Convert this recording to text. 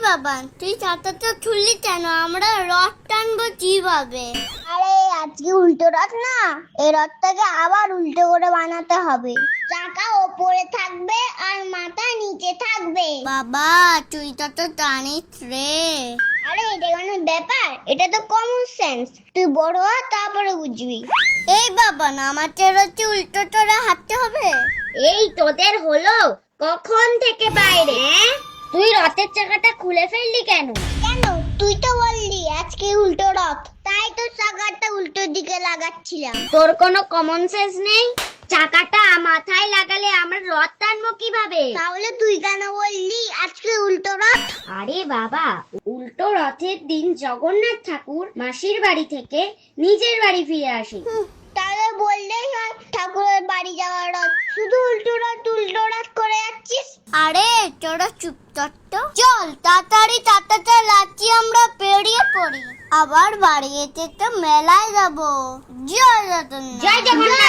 বাবা, তুই চাটাটা খুললি কেন? আমরা রথ টানবো কিভাবে? আরে আজকে উল্টো রথ না, এই রথটাকে আবার উল্টো করে বানাতে হবে। চাকা ওপরে থাকবে আর মাথা নিচে থাকবে। বাবা, তুই তো জানিস রে। আরে এটা কোনো ব্যাপার? এটা তো কমন সেন্স। তুই বড় হ, তারপরে বুঝবি। এই বাবা, না আমাদের হচ্ছে উল্টো করে হাঁটতে হবে। এই তোদের হলো কখন থেকে বাইরে? তুই রথের চাকাটা খুলে ফেললি কেন? কেন? তুই তো বললি আজকে উল্টো রথ, তাই তো চাকাটা উল্টো দিকে লাগাচ্ছিলাম। তোর কোনো কমন সেন্স নেই? চাকাটা মাথায় লাগালে আমরা রথ টানবো কিভাবে? তাহলে তুই কেন বললি আজকে উল্টো রথ? আরে বাবা, উল্টো রথের দিন জগন্নাথ ঠাকুর মাসির বাড়ি থেকে নিজের বাড়ি ফিরে আসে। তাহলে বললেই হয় ঠাকুরের বাড়ি যাওয়ার রথ। শুধু উল্টো রথ করে যাচ্ছিস। আরে তোরা চুপ কর তো। চল তাড়াতাড়ি চাটাটা লাচ্ছি, আমরা পেরিয়ে পড়ি। আবার বাড়ি যেতে তো মেলায় যাবো। জয় জগন্নাথ। জয় জগন্নাথ।